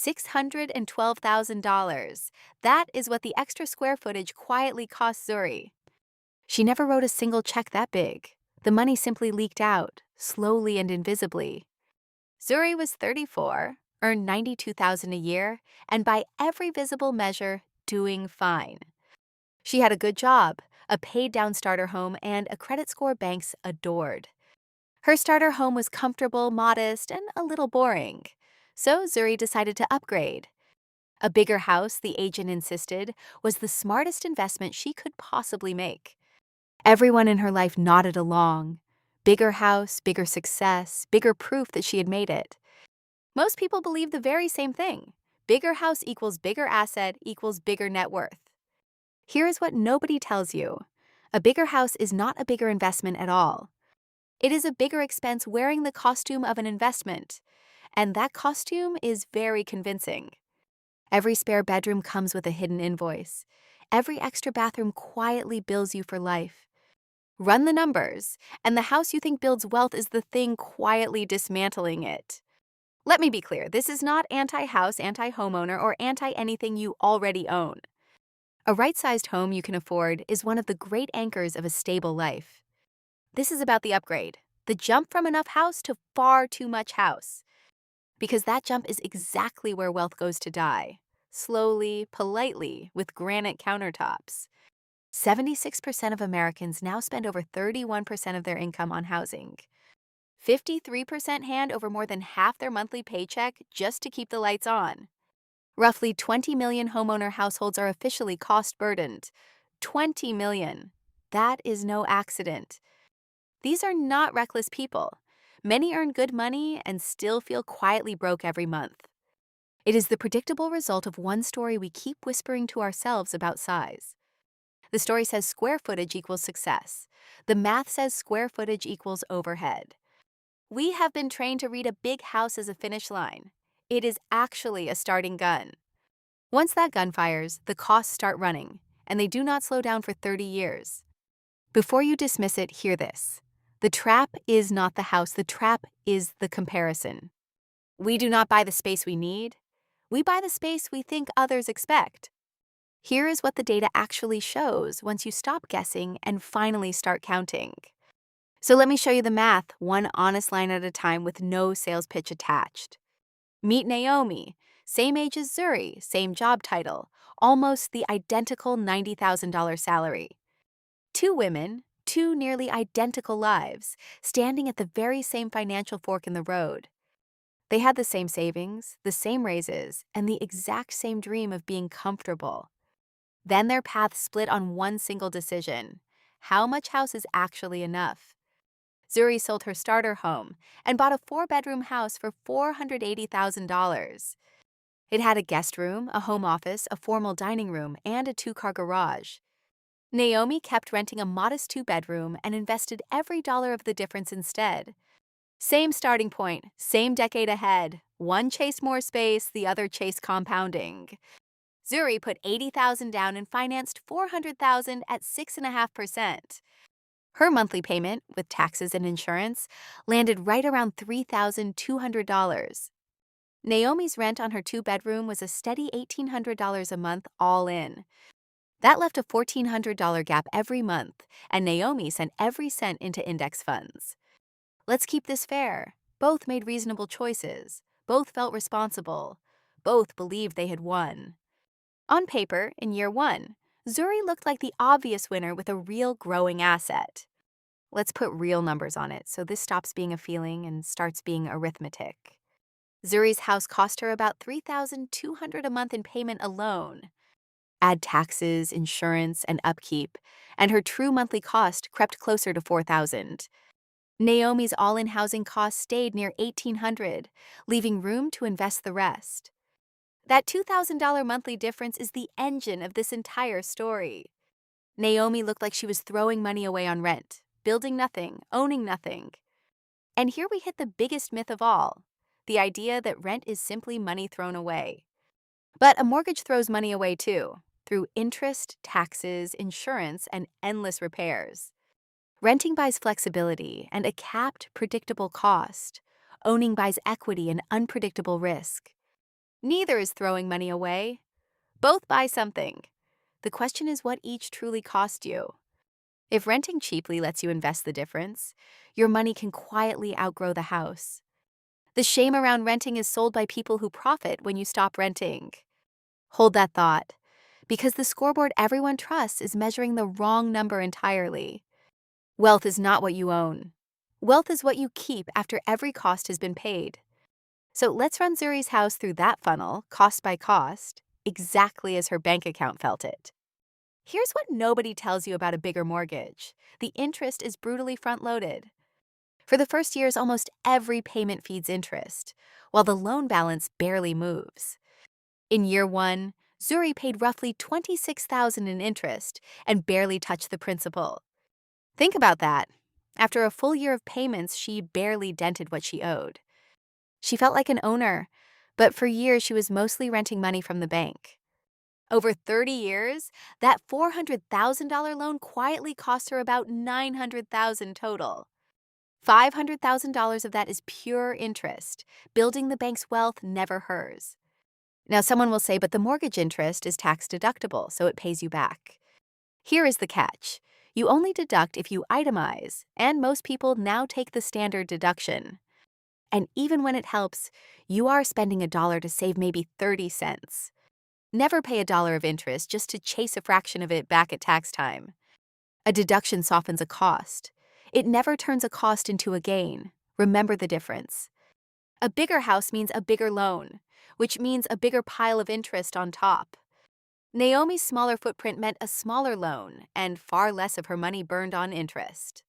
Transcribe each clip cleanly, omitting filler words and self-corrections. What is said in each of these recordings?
$612,000. That is what the extra square footage quietly cost Zuri. She never wrote a single check that big. The money simply leaked out, slowly and invisibly. Zuri was 34, earned $92,000 a year, and by every visible measure, doing fine. She had a good job, a paid-down starter home, and a credit score banks adored. Her starter home was comfortable, modest, and a little boring. So Zuri decided to upgrade. A bigger house, the agent insisted, was the smartest investment she could possibly make. Everyone in her life nodded along. Bigger house, bigger success, bigger proof that she had made it. Most people believe the very same thing. Bigger house equals bigger asset equals bigger net worth. Here is what nobody tells you. A bigger house is not a bigger investment at all. It is a bigger expense wearing the costume of an investment. And that costume is very convincing. Every spare bedroom comes with a hidden invoice. Every extra bathroom quietly bills you for life. Run the numbers, and the house you think builds wealth is the thing quietly dismantling it. Let me be clear, this is not anti-house, anti-homeowner, or anti-anything you already own. A right-sized home you can afford is one of the great anchors of a stable life. This is about the upgrade, the jump from enough house to far too much house. Because that jump is exactly where wealth goes to die. Slowly, politely, with granite countertops. 76% of Americans now spend over 31% of their income on housing. 53% hand over more than half their monthly paycheck just to keep the lights on. Roughly 20 million homeowner households are officially cost-burdened. 20 million. That is no accident. These are not reckless people. Many earn good money and still feel quietly broke every month. It is the predictable result of one story we keep whispering to ourselves about size. The story says square footage equals success. The math says square footage equals overhead. We have been trained to read a big house as a finish line. It is actually a starting gun. Once that gun fires, the costs start running, and they do not slow down for 30 years. Before you dismiss it, hear this. The trap is not the house, the trap is the comparison. We do not buy the space we need. We buy the space we think others expect. Here is what the data actually shows once you stop guessing and finally start counting. So let me show you the math, one honest line at a time with no sales pitch attached. Meet Naomi, same age as Zuri, same job title, almost the identical $90,000 salary. Two women, two nearly identical lives, standing at the very same financial fork in the road. They had the same savings, the same raises, and the exact same dream of being comfortable. Then their paths split on one single decision. How much house is actually enough? Zuri sold her starter home and bought a 4-bedroom house for $480,000. It had a guest room, a home office, a formal dining room, and a 2-car garage. Naomi kept renting a modest 2-bedroom and invested every dollar of the difference instead. Same starting point, same decade ahead. One chased more space, the other chased compounding. Zuri put $80,000 down and financed $400,000 at 6.5%. Her monthly payment, with taxes and insurance, landed right around $3,200. Naomi's rent on her 2-bedroom was a steady $1,800 a month all in. That left a $1,400 gap every month, and Naomi sent every cent into index funds. Let's keep this fair. Both made reasonable choices. Both felt responsible. Both believed they had won. On paper, in year 1, Zuri looked like the obvious winner with a real growing asset. Let's put real numbers on it so this stops being a feeling and starts being arithmetic. Zuri's house cost her about $3,200 a month in payment alone. Add taxes, insurance, and upkeep, and her true monthly cost crept closer to $4,000. Naomi's all-in housing costs stayed near $1,800, leaving room to invest the rest. That $2,000 monthly difference is the engine of this entire story. Naomi looked like she was throwing money away on rent, building nothing, owning nothing. And here we hit the biggest myth of all, the idea that rent is simply money thrown away. But a mortgage throws money away too, through interest, taxes, insurance, and endless repairs. Renting buys flexibility and a capped, predictable cost. Owning buys equity and unpredictable risk. Neither is throwing money away. Both buy something. The question is what each truly cost you. If renting cheaply lets you invest the difference, your money can quietly outgrow the house. The shame around renting is sold by people who profit when you stop renting. Hold that thought, because the scoreboard everyone trusts is measuring the wrong number entirely. Wealth is not what you own. Wealth is what you keep after every cost has been paid. So let's run Zuri's house through that funnel, cost by cost, exactly as her bank account felt it. Here's what nobody tells you about a bigger mortgage. The interest is brutally front-loaded. For the first years, almost every payment feeds interest, while the loan balance barely moves. In year one, Zuri paid roughly $26,000 in interest and barely touched the principal. Think about that. After a full year of payments, she barely dented what she owed. She felt like an owner, but for years she was mostly renting money from the bank. Over 30 years, that $400,000 loan quietly cost her about $900,000 total. $500,000 of that is pure interest, building the bank's wealth, never hers. Now, someone will say, but the mortgage interest is tax deductible, so it pays you back. Here is the catch. You only deduct if you itemize, and most people now take the standard deduction. And even when it helps, you are spending $1 to save maybe 30 cents. Never pay $1 of interest just to chase a fraction of it back at tax time. A deduction softens a cost. It never turns a cost into a gain. Remember the difference. A bigger house means a bigger loan, which means a bigger pile of interest on top. Naomi's smaller footprint meant a smaller loan and far less of her money burned on interest.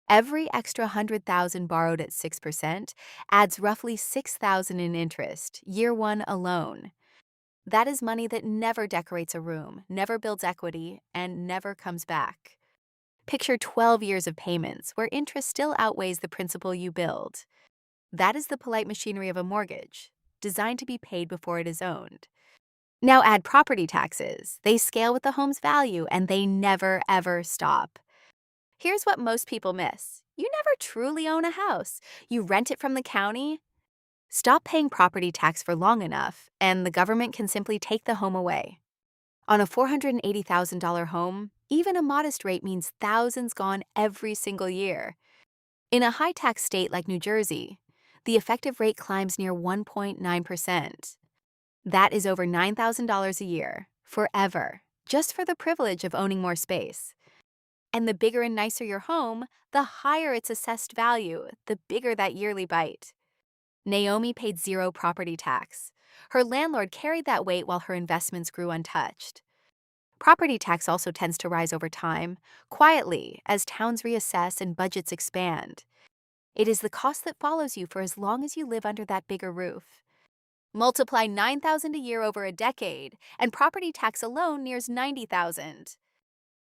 Every extra $100,000 borrowed at 6% adds roughly $6,000 in interest, year one alone. That is money that never decorates a room, never builds equity, and never comes back. Picture 12 years of payments where interest still outweighs the principal you build. That is the polite machinery of a mortgage, designed to be paid before it is owned. Now add property taxes. They scale with the home's value, and they never, ever stop. Here's what most people miss. You never truly own a house. You rent it from the county. Stop paying property tax for long enough, and the government can simply take the home away. On a $480,000 home, even a modest rate means thousands gone every single year. In a high-tax state like New Jersey, the effective rate climbs near 1.9%. That is over $9,000 a year, forever, just for the privilege of owning more space. And the bigger and nicer your home, the higher its assessed value, the bigger that yearly bite. Naomi paid zero property tax. Her landlord carried that weight while her investments grew untouched. Property tax also tends to rise over time, quietly, as towns reassess and budgets expand. It is the cost that follows you for as long as you live under that bigger roof. Multiply $9,000 a year over a decade, and property tax alone nears $90,000.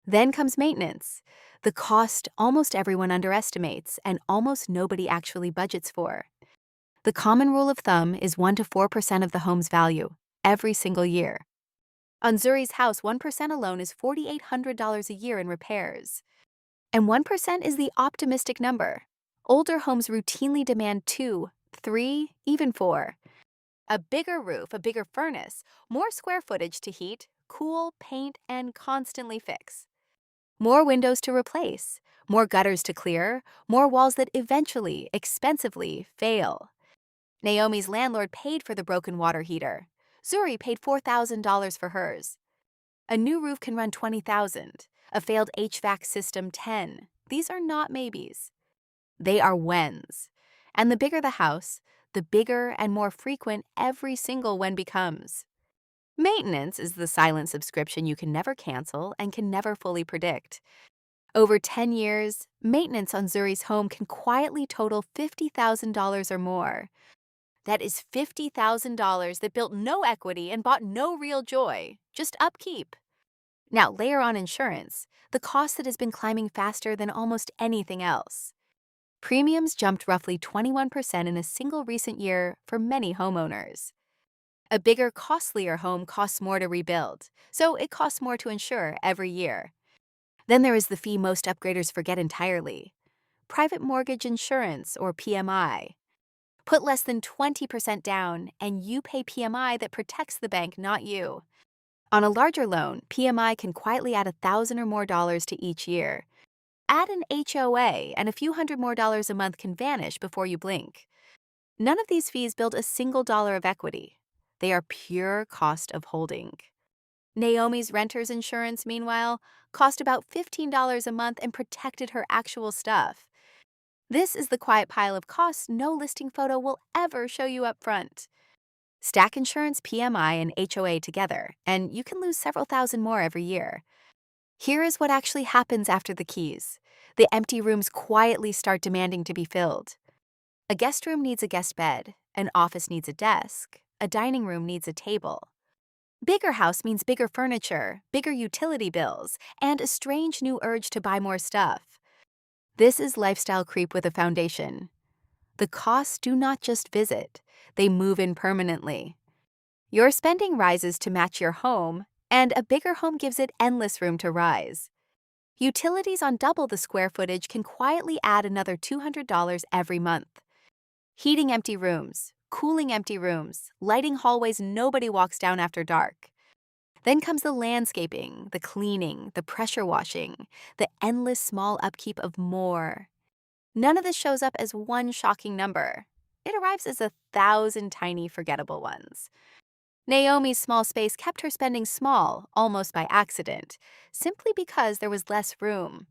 Then comes maintenance, the cost almost everyone underestimates and almost nobody actually budgets for. The common rule of thumb is 1 to 4% of the home's value, every single year. On Zuri's house, 1% alone is $4,800 a year in repairs. And 1% is the optimistic number. Older homes routinely demand 2, 3, even 4. A bigger roof, a bigger furnace, more square footage to heat, cool, paint, and constantly fix. More windows to replace, more gutters to clear, more walls that eventually, expensively, fail. Naomi's landlord paid for the broken water heater. Zuri paid $4,000 for hers. A new roof can run $20,000, a failed HVAC system $10,000. These are not maybes. They are whens. And the bigger the house, the bigger and more frequent every single when becomes. Maintenance is the silent subscription you can never cancel and can never fully predict. Over 10 years, maintenance on Zuri's home can quietly total $50,000 or more. That is $50,000 that built no equity and bought no real joy, just upkeep. Now layer on insurance, the cost that has been climbing faster than almost anything else. Premiums jumped roughly 21% in a single recent year for many homeowners. A bigger, costlier home costs more to rebuild, so it costs more to insure every year. Then there is the fee most upgraders forget entirely: private mortgage insurance, or PMI. Put less than 20% down, and you pay PMI that protects the bank, not you. On a larger loan, PMI can quietly add $1,000 or more to each year. Add an HOA, and a few hundred more dollars a month can vanish before you blink. None of these fees build a single dollar of equity. They are pure cost of holding. Naomi's renter's insurance, meanwhile, cost about $15 a month and protected her actual stuff. This is the quiet pile of costs no listing photo will ever show you up front. Stack insurance, PMI, and HOA together, and you can lose several thousand more every year. Here is what actually happens after the keys. The empty rooms quietly start demanding to be filled. A guest room needs a guest bed, an office needs a desk, a dining room needs a table. Bigger house means bigger furniture, bigger utility bills, and a strange new urge to buy more stuff. This is lifestyle creep with a foundation. The costs do not just visit, they move in permanently. Your spending rises to match your home, and a bigger home gives it endless room to rise. Utilities on double the square footage can quietly add another $200 every month. Heating empty rooms, cooling empty rooms, lighting hallways nobody walks down after dark. Then comes the landscaping, the cleaning, the pressure washing, the endless small upkeep of more. None of this shows up as one shocking number. It arrives as 1,000 tiny, forgettable ones. Naomi's small space kept her spending small, almost by accident, simply because there was less room.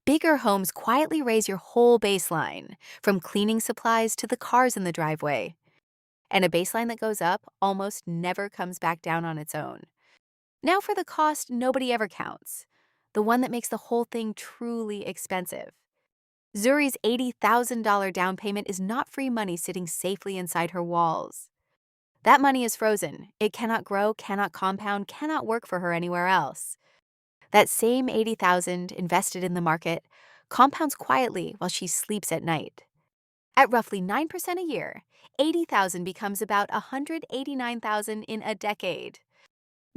Bigger homes quietly raise your whole baseline, from cleaning supplies to the cars in the driveway. And a baseline that goes up almost never comes back down on its own. Now for the cost nobody ever counts, the one that makes the whole thing truly expensive. Zuri's $80,000 down payment is not free money sitting safely inside her walls. That money is frozen. It cannot grow, cannot compound, cannot work for her anywhere else. That same $80,000 invested in the market compounds quietly while she sleeps at night. At roughly 9% a year, $80,000 becomes about $189,000 in a decade.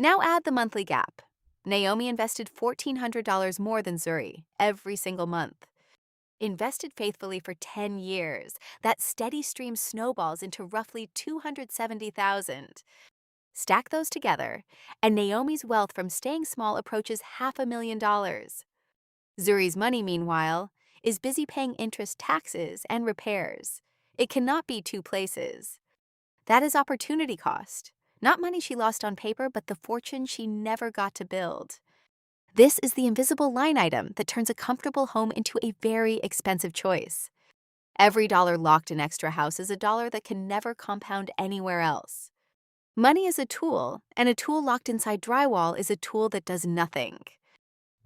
Now add the monthly gap. Naomi invested $1,400 more than Zuri every single month. Invested faithfully for 10 years, that steady stream snowballs into roughly $270,000. Stack those together, and Naomi's wealth from staying small approaches $500,000. Zuri's money, meanwhile, is busy paying interest, taxes, and repairs. It cannot be two places. That is opportunity cost. Not money she lost on paper, but the fortune she never got to build. This is the invisible line item that turns a comfortable home into a very expensive choice. Every dollar locked in extra house is a dollar that can never compound anywhere else. Money is a tool, and a tool locked inside drywall is a tool that does nothing.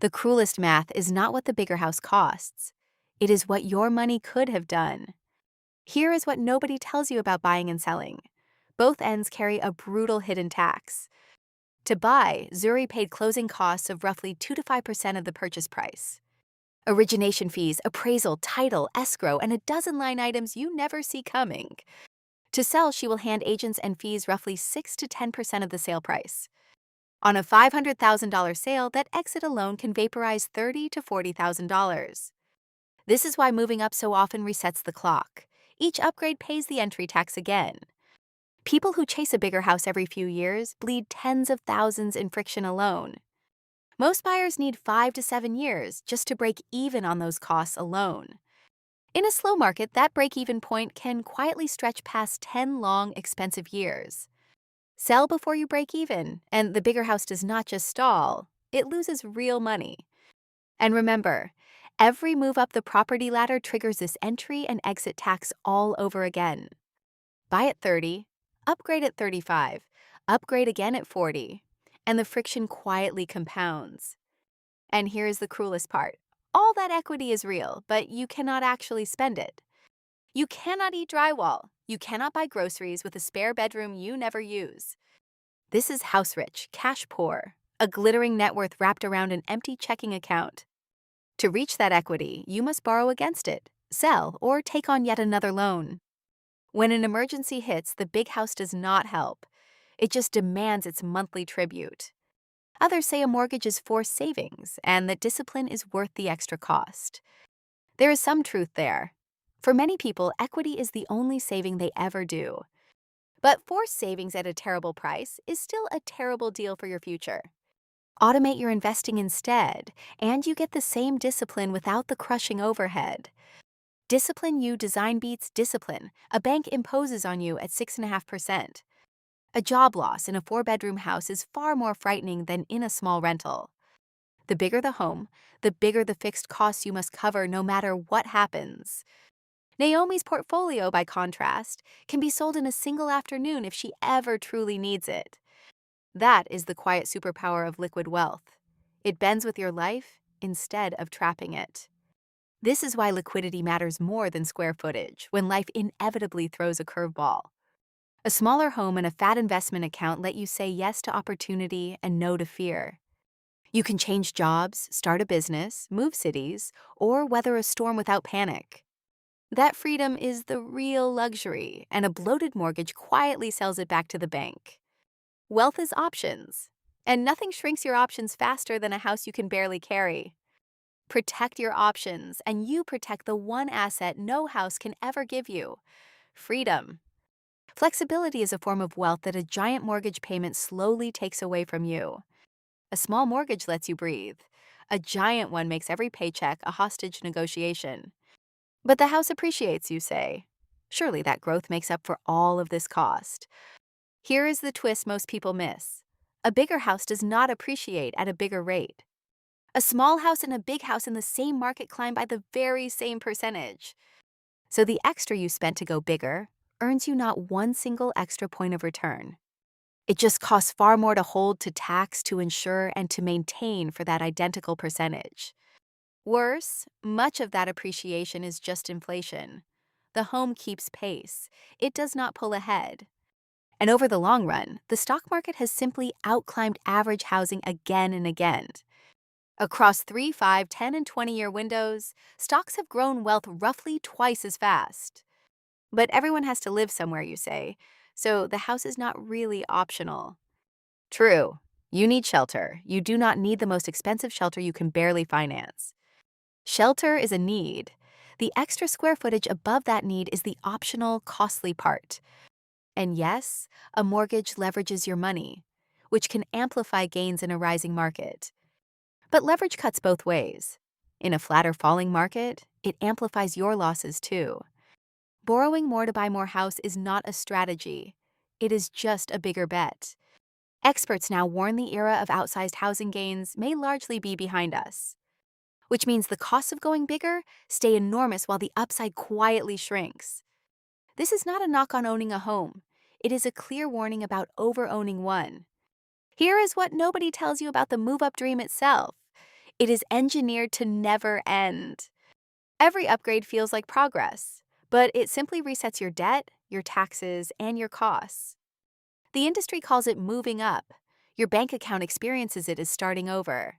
The cruelest math is not what the bigger house costs. It is what your money could have done. Here is what nobody tells you about buying and selling. Both ends carry a brutal hidden tax. To buy, Zuri paid closing costs of roughly 2 to 5% of the purchase price. Origination fees, appraisal, title, escrow, and a dozen line items you never see coming. To sell, she will hand agents and fees roughly 6 to 10% of the sale price. On a $500,000 sale, that exit alone can vaporize $30,000 to $40,000. This is why moving up so often resets the clock. Each upgrade pays the entry tax again. People who chase a bigger house every few years bleed tens of thousands in friction alone. Most buyers need 5 to 7 years just to break even on those costs alone. In a slow market, that break-even point can quietly stretch past 10 long, expensive years. Sell before you break even, and the bigger house does not just stall, it loses real money. And remember, every move up the property ladder triggers this entry and exit tax all over again. Buy at 30, upgrade at 35, upgrade again at 40, and the friction quietly compounds. And here's the cruelest part. All that equity is real, but you cannot actually spend it. You cannot eat drywall. You cannot buy groceries with a spare bedroom you never use. This is house rich, cash poor, a glittering net worth wrapped around an empty checking account. To reach that equity, you must borrow against it, sell, or take on yet another loan. When an emergency hits, the big house does not help. It just demands its monthly tribute. Others say a mortgage is forced savings and that discipline is worth the extra cost. There is some truth there. For many people, equity is the only saving they ever do. But forced savings at a terrible price is still a terrible deal for your future. Automate your investing instead, and you get the same discipline without the crushing overhead. Discipline You design beats discipline a bank imposes on you at 6.5%. A job loss in a 4-bedroom house is far more frightening than in a small rental. The bigger the home, the bigger the fixed costs you must cover no matter what happens. Naomi's portfolio, by contrast, can be sold in a single afternoon if she ever truly needs it. That is the quiet superpower of liquid wealth. It bends with your life instead of trapping it. This is why liquidity matters more than square footage when life inevitably throws a curveball. A smaller home and a fat investment account let you say yes to opportunity and no to fear. You can change jobs, start a business, move cities, or weather a storm without panic. That freedom is the real luxury, and a bloated mortgage quietly sells it back to the bank. Wealth is options, and nothing shrinks your options faster than a house you can barely carry. Protect your options, and you protect the one asset no house can ever give you: freedom. Flexibility is a form of wealth that a giant mortgage payment slowly takes away from you. A small mortgage lets you breathe. A giant one makes every paycheck a hostage negotiation. But the house appreciates, you say. Surely that growth makes up for all of this cost. Here is the twist most people miss. A bigger house does not appreciate at a bigger rate. A small house and a big house in the same market climb by the very same percentage. So the extra you spent to go bigger earns you not one single extra point of return. It just costs far more to hold, to tax, to insure, and to maintain for that identical percentage. Worse, much of that appreciation is just inflation. The home keeps pace. It does not pull ahead. And over the long run, the stock market has simply outclimbed average housing again and again. Across 3, 5, 10, and 20-year windows, stocks have grown wealth roughly twice as fast. But everyone has to live somewhere, you say, so the house is not really optional. True, you need shelter. You do not need the most expensive shelter you can barely finance. Shelter is a need. The extra square footage above that need is the optional, costly part. And yes, a mortgage leverages your money, which can amplify gains in a rising market. But leverage cuts both ways. In a flat or falling market, it amplifies your losses too. Borrowing more to buy more house is not a strategy. It is just a bigger bet. Experts now warn the era of outsized housing gains may largely be behind us, which means the costs of going bigger stay enormous while the upside quietly shrinks. This is not a knock on owning a home. It is a clear warning about over-owning one. Here is what nobody tells you about the move-up dream itself. It is engineered to never end. Every upgrade feels like progress, but it simply resets your debt, your taxes, and your costs. The industry calls it moving up. Your bank account experiences it as starting over.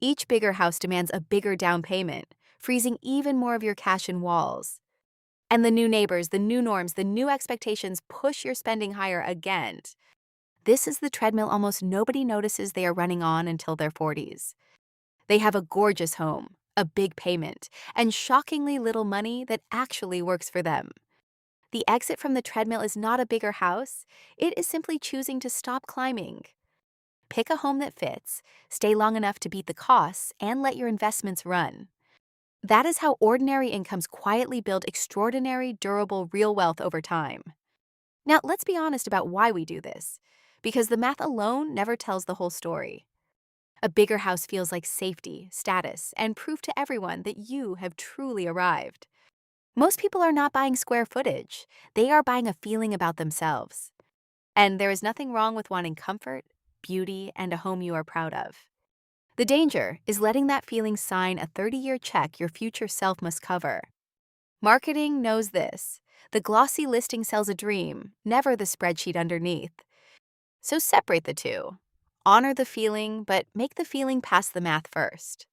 Each bigger house demands a bigger down payment, freezing even more of your cash in walls. And the new neighbors, the new norms, the new expectations push your spending higher again. This is the treadmill almost nobody notices they are running on until their 40s. They have a gorgeous home, a big payment, and shockingly little money that actually works for them. The exit from the treadmill is not a bigger house. It is simply choosing to stop climbing. Pick a home that fits, stay long enough to beat the costs, and let your investments run. That is how ordinary incomes quietly build extraordinary, durable, real wealth over time. Now, let's be honest about why we do this, because the math alone never tells the whole story. A bigger house feels like safety, status, and proof to everyone that you have truly arrived. Most people are not buying square footage. They are buying a feeling about themselves. And there is nothing wrong with wanting comfort, beauty, and a home you are proud of. The danger is letting that feeling sign a 30-year check your future self must cover. Marketing knows this. The glossy listing sells a dream, never the spreadsheet underneath. So separate the two. Honor the feeling, but make the feeling pass the math first.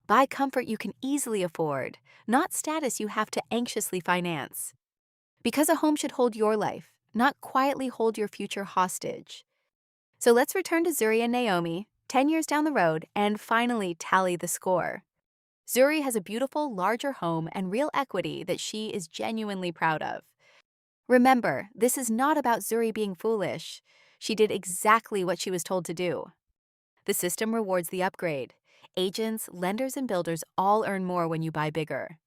Buy comfort you can easily afford, not status you have to anxiously finance. Because a home should hold your life, not quietly hold your future hostage. So let's return to Zuri and Naomi, 10 years down the road, and finally tally the score. Zuri has a beautiful, larger home and real equity that she is genuinely proud of. Remember, this is not about Zuri being foolish. She did exactly what she was told to do. The system rewards the upgrade. Agents, lenders, and builders all earn more when you buy bigger.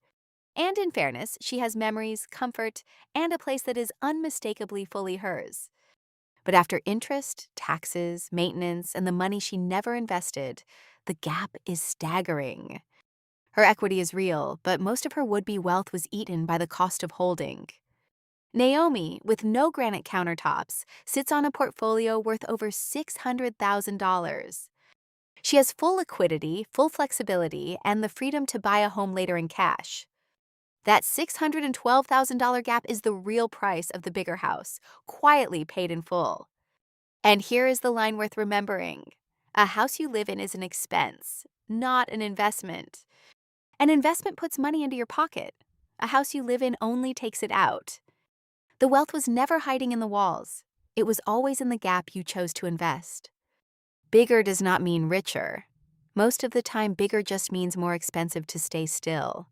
And in fairness, she has memories, comfort, and a place that is unmistakably fully hers. But after interest, taxes, maintenance, and the money she never invested, the gap is staggering. Her equity is real, but most of her would-be wealth was eaten by the cost of holding. Naomi, with no granite countertops, sits on a portfolio worth over $600,000. She has full liquidity, full flexibility, and the freedom to buy a home later in cash. That $612,000 gap is the real price of the bigger house, quietly paid in full. And here is the line worth remembering. A house you live in is an expense, not an investment. An investment puts money into your pocket. A house you live in only takes it out. The wealth was never hiding in the walls. It was always in the gap you chose to invest. Bigger does not mean richer. Most of the time, bigger just means more expensive to stay still.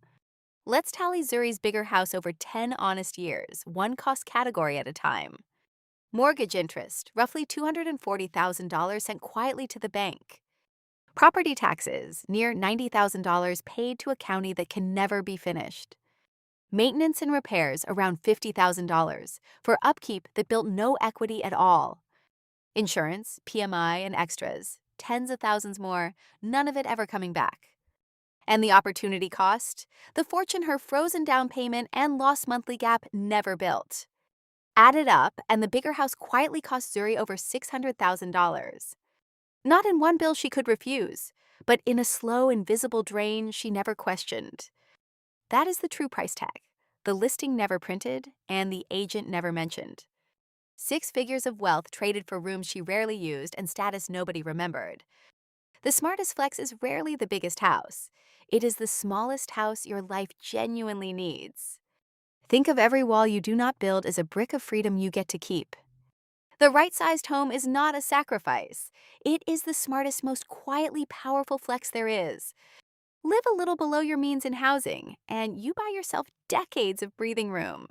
Let's tally Zuri's bigger house over 10 honest years, one cost category at a time. Mortgage interest, roughly $240,000 sent quietly to the bank. Property taxes, near $90,000 paid to a county that can never be finished. Maintenance and repairs, around $50,000, for upkeep that built no equity at all. Insurance, PMI, and extras, tens of thousands more, none of it ever coming back. And the opportunity cost? The fortune her frozen down payment and lost monthly gap never built. Add it up, and the bigger house quietly cost Zuri over $600,000. Not in one bill she could refuse, but in a slow, invisible drain she never questioned. That is the true price tag. The listing never printed, and the agent never mentioned. 6 figures of wealth traded for rooms she rarely used and status nobody remembered. The smartest flex is rarely the biggest house. It is the smallest house your life genuinely needs. Think of every wall you do not build as a brick of freedom you get to keep. The right-sized home is not a sacrifice. It is the smartest, most quietly powerful flex there is. Live a little below your means in housing, and you buy yourself decades of breathing room.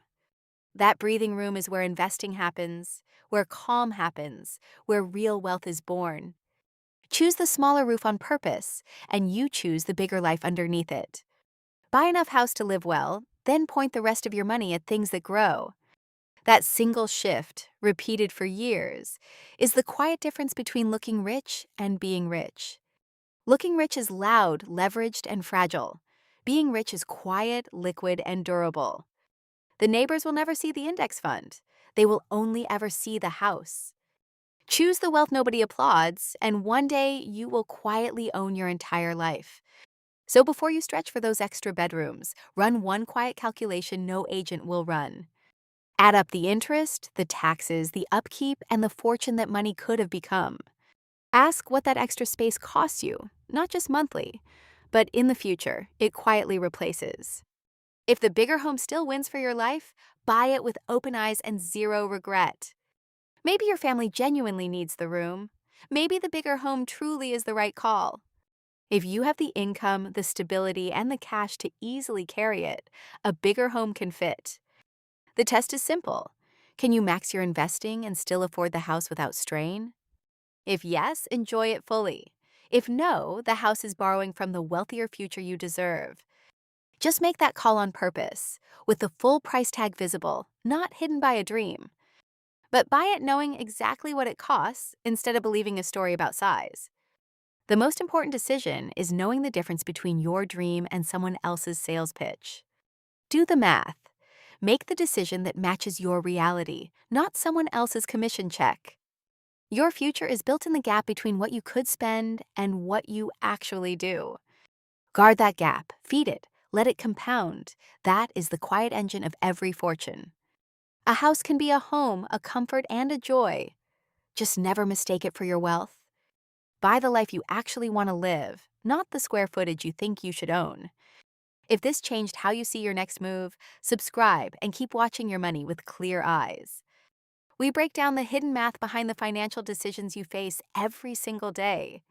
That breathing room is where investing happens, where calm happens, where real wealth is born. Choose the smaller roof on purpose, and you choose the bigger life underneath it. Buy enough house to live well, then point the rest of your money at things that grow. That single shift, repeated for years, is the quiet difference between looking rich and being rich. Looking rich is loud, leveraged, and fragile. Being rich is quiet, liquid, and durable. The neighbors will never see the index fund. They will only ever see the house. Choose the wealth nobody applauds, and one day you will quietly own your entire life. So before you stretch for those extra bedrooms, run one quiet calculation no agent will run. Add up the interest, the taxes, the upkeep, and the fortune that money could have become. Ask what that extra space costs you, not just monthly, but in the future, it quietly replaces. If the bigger home still wins for your life, buy it with open eyes and zero regret. Maybe your family genuinely needs the room. Maybe the bigger home truly is the right call. If you have the income, the stability, and the cash to easily carry it, a bigger home can fit. The test is simple. Can you max your investing and still afford the house without strain? If yes, enjoy it fully. If no, the house is borrowing from the wealthier future you deserve. Just make that call on purpose, with the full price tag visible, not hidden by a dream. But buy it knowing exactly what it costs instead of believing a story about size. The most important decision is knowing the difference between your dream and someone else's sales pitch. Do the math. Make the decision that matches your reality, not someone else's commission check. Your future is built in the gap between what you could spend and what you actually do. Guard that gap, feed it, let it compound. That is the quiet engine of every fortune. A house can be a home, a comfort, and a joy. Just never mistake it for your wealth. Buy the life you actually want to live, not the square footage you think you should own. If this changed how you see your next move, subscribe and keep watching your money with clear eyes. We break down the hidden math behind the financial decisions you face every single day.